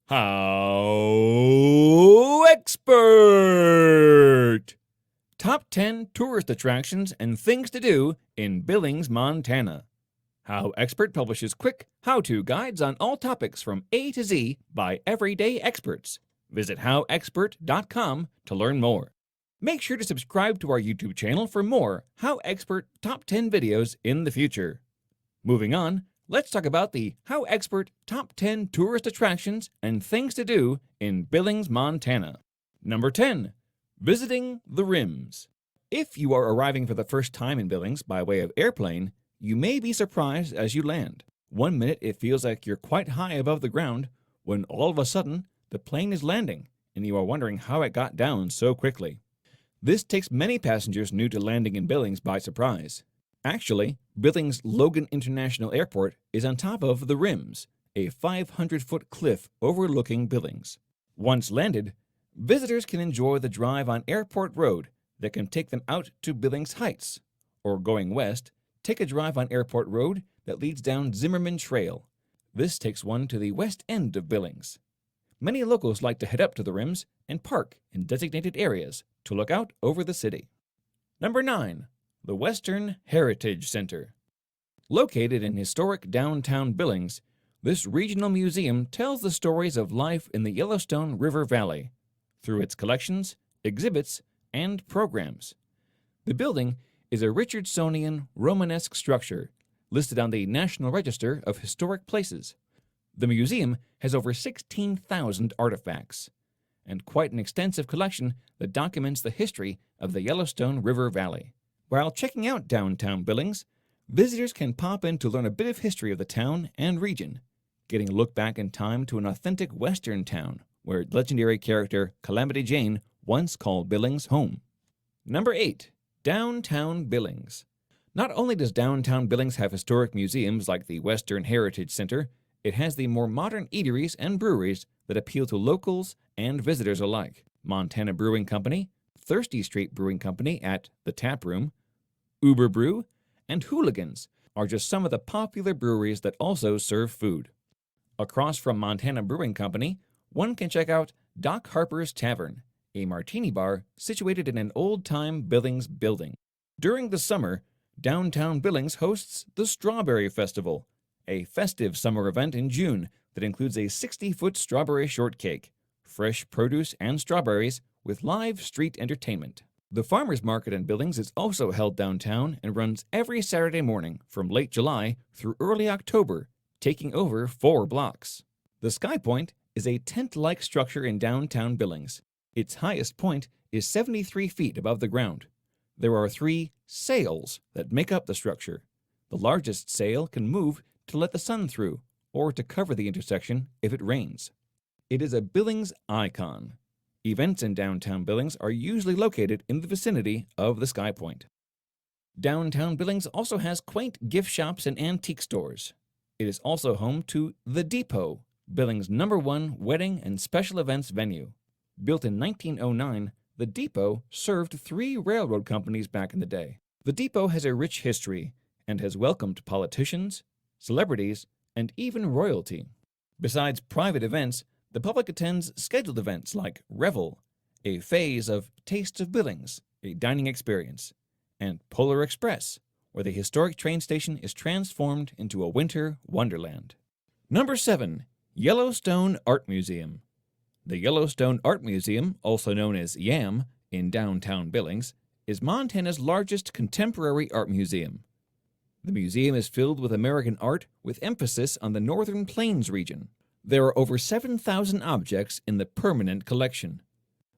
HowExpert! Top 10 tourist attractions and things to do in Billings, Montana. HowExpert publishes quick how-to guides on all topics from A to Z by everyday experts. Visit howexpert.com to learn more. Make sure to subscribe to our YouTube channel for more HowExpert Top 10 videos in the future. Moving on, let's talk about the HowExpert Top 10 Tourist Attractions and Things to Do in Billings, Montana. Number 10. Visiting the Rims. If you are arriving for the first time in Billings by way of airplane, you may be surprised as you land. 1 minute it feels like you're quite high above the ground, when all of a sudden the plane is landing and you are wondering how it got down so quickly. This takes many passengers new to landing in Billings by surprise. Actually, Billings Logan International Airport is on top of the Rims, a 500-foot cliff overlooking Billings. Once landed, visitors can enjoy the drive on Airport Road that can take them out to Billings Heights, or going west, take a drive on Airport Road that leads down Zimmerman Trail. This takes one to the west end of Billings. Many locals like to head up to the Rims and park in designated areas to look out over the city. Number 9. The Western Heritage Center. Located in historic downtown Billings, this regional museum tells the stories of life in the Yellowstone River Valley through its collections, exhibits, and programs. The building is a Richardsonian Romanesque structure listed on the National Register of Historic Places. The museum has over 16,000 artifacts and quite an extensive collection that documents the history of the Yellowstone River Valley. While checking out downtown Billings, visitors can pop in to learn a bit of history of the town and region, getting a look back in time to an authentic Western town where legendary character Calamity Jane once called Billings home. Number 8. Downtown Billings. Not only does downtown Billings have historic museums like the Western Heritage Center, it has the more modern eateries and breweries that appeal to locals and visitors alike. Montana Brewing Company, Thirsty Street Brewing Company at the Tap Room, Uber Brew, and Hooligans are just some of the popular breweries that also serve food. Across from Montana Brewing Company, one can check out Doc Harper's Tavern, a martini bar situated in an old-time Billings building. During the summer, downtown Billings hosts the Strawberry Festival, a festive summer event in June that includes a 60-foot strawberry shortcake, fresh produce and strawberries with live street entertainment. The Farmers Market in Billings is also held downtown and runs every Saturday morning from late July through early October, taking over 4 blocks. The Sky Point is a tent-like structure in downtown Billings. Its highest point is 73 feet above the ground. There are 3 sails that make up the structure. The largest sail can move to let the sun through or to cover the intersection if it rains. It is a Billings icon. Events in downtown Billings are usually located in the vicinity of the Sky Point. Downtown Billings also has quaint gift shops and antique stores. It is also home to The Depot, Billings' #1 wedding and special events venue. Built in 1909, The Depot served 3 railroad companies back in the day. The Depot has a rich history and has welcomed politicians, celebrities, and even royalty. Besides private events, the public attends scheduled events like Revel, a phase of Taste of Billings, a dining experience, and Polar Express, where the historic train station is transformed into a winter wonderland. Number 7. Yellowstone Art Museum. The Yellowstone Art Museum, also known as YAM, in downtown Billings, is Montana's largest contemporary art museum. The museum is filled with American art with emphasis on the Northern Plains region. There are over 7,000 objects in the permanent collection.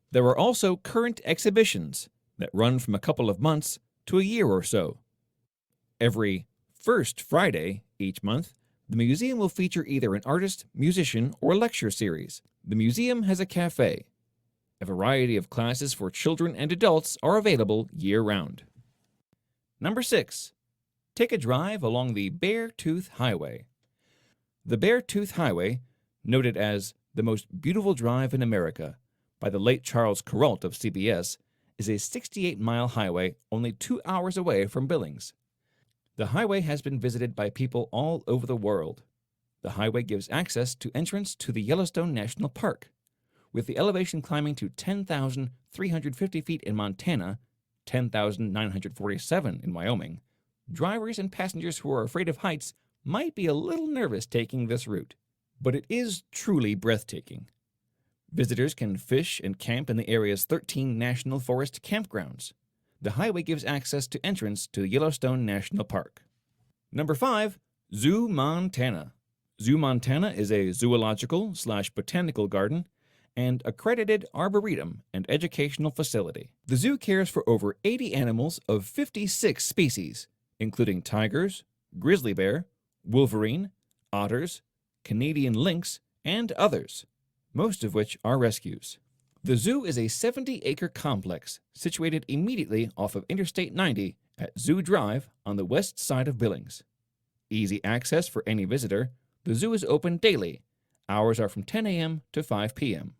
There are also current exhibitions that run from a couple of months to a year or so. Every first Friday each month, the museum will feature either an artist, musician, or lecture series. The museum has a cafe. A variety of classes for children and adults are available year-round. Number 6. Take a drive along the Beartooth Highway. The Beartooth Highway, noted as the most beautiful drive in America by the late Charles Kuralt of CBS, is a 68-mile highway only 2 hours away from Billings. The highway has been visited by people all over the world. The highway gives access to entrance to the Yellowstone National Park. With the elevation climbing to 10,350 feet in Montana, 10,947 in Wyoming, drivers and passengers who are afraid of heights might be a little nervous taking this route. But it is truly breathtaking. Visitors can fish and camp in the area's 13 National Forest campgrounds. The highway gives access to entrance to Yellowstone National Park. Number 5. Zoo Montana. Zoo Montana is a zoological/botanical garden and accredited arboretum and educational facility. The zoo cares for over 80 animals of 56 species, including tigers, grizzly bear, wolverine, otters, Canadian lynx, and others, most of which are rescues. The zoo is a 70-acre complex situated immediately off of Interstate 90 at Zoo Drive on the west side of Billings. Easy access for any visitor, the zoo is open daily. Hours are from 10 a.m. to 5 p.m.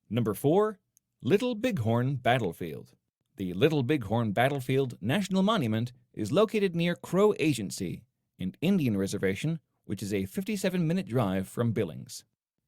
Number 4. Little Bighorn Battlefield. The Little Bighorn Battlefield National Monument is located near Crow Agency, an Indian reservation, which is a 57-minute drive from Billings.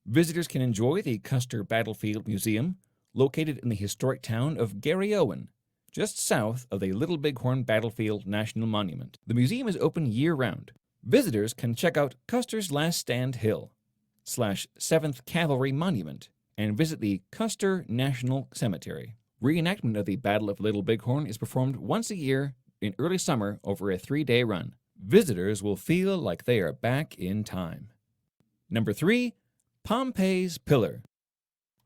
Visitors can enjoy the Custer Battlefield Museum, located in the historic town of Garryowen, just south of the Little Bighorn Battlefield National Monument. The museum is open year-round. Visitors can check out Custer's Last Stand Hill / 7th Cavalry Monument and visit the Custer National Cemetery. Reenactment of the Battle of Little Bighorn is performed once a year in early summer over a 3-day run. Visitors will feel like they are back in time. Number 3. Pompeys Pillar.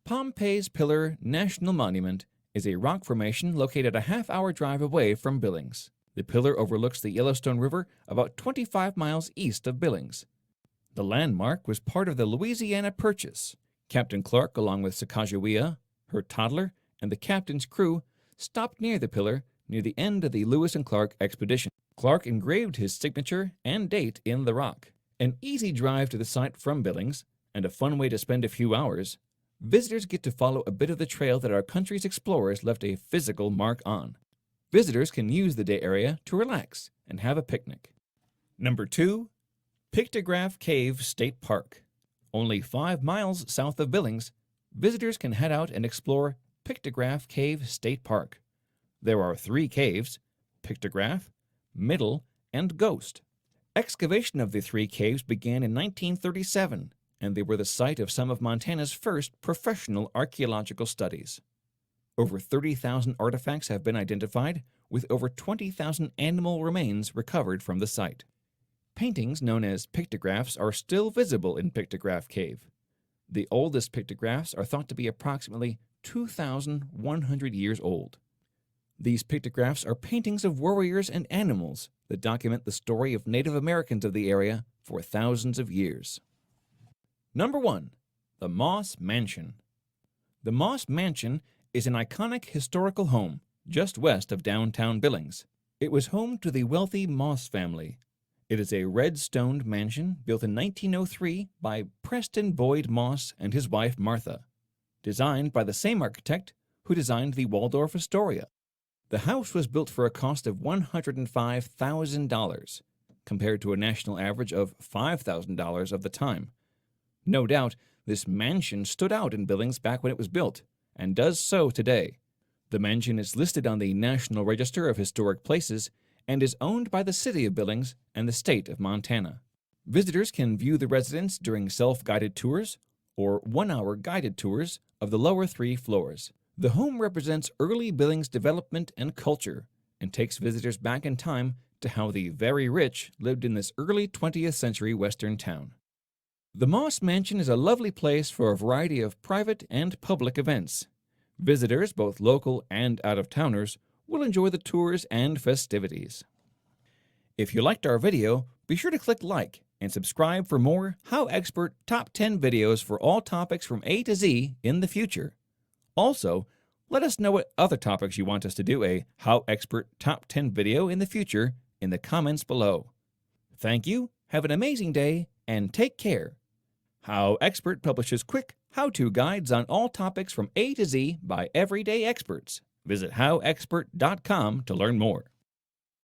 Pompeys Pillar National Monument is a rock formation located a half-hour drive away from Billings. The pillar overlooks the Yellowstone River about 25 miles east of Billings. The landmark was part of the Louisiana Purchase. Captain Clark, along with Sacagawea, her toddler, and the captain's crew, stopped near the pillar near the end of the Lewis and Clark expedition. Clark engraved his signature and date in the rock. An easy drive to the site from Billings, and a fun way to spend a few hours, visitors get to follow a bit of the trail that our country's explorers left a physical mark on. Visitors can use the day area to relax and have a picnic. Number 2. Pictograph Cave State Park. Only 5 miles south of Billings, visitors can head out and explore Pictograph Cave State Park. There are 3 caves: Pictograph, Middle, and Ghost. Excavation of the 3 caves began in 1937, and they were the site of some of Montana's first professional archaeological studies. Over 30,000 artifacts have been identified, with over 20,000 animal remains recovered from the site. Paintings known as pictographs are still visible in Pictograph Cave. The oldest pictographs are thought to be approximately 2,100 years old. These pictographs are paintings of warriors and animals that document the story of Native Americans of the area for thousands of years. Number 1. The Moss Mansion. The Moss Mansion is an iconic historical home just west of downtown Billings. It was home to the wealthy Moss family. It is a red-stoned mansion built in 1903 by Preston Boyd Moss and his wife Martha, designed by the same architect who designed the Waldorf Astoria. The house was built for a cost of $105,000, compared to a national average of $5,000 of the time. No doubt, this mansion stood out in Billings back when it was built, and does so today. The mansion is listed on the National Register of Historic Places and is owned by the City of Billings and the State of Montana. Visitors can view the residence during self-guided tours or 1-hour guided tours of the lower 3 floors. The home represents early Billings development and culture and takes visitors back in time to how the very rich lived in this early 20th century western town. The Moss Mansion is a lovely place for a variety of private and public events. Visitors, both local and out-of-towners, will enjoy the tours and festivities. If you liked our video, be sure to click like and subscribe for more HowExpert Top 10 videos for all topics from A to Z in the future. Also, let us know what other topics you want us to do a HowExpert Top 10 video in the future in the comments below. Thank you, have an amazing day, and take care. HowExpert publishes quick how-to guides on all topics from A to Z by everyday experts. Visit HowExpert.com to learn more.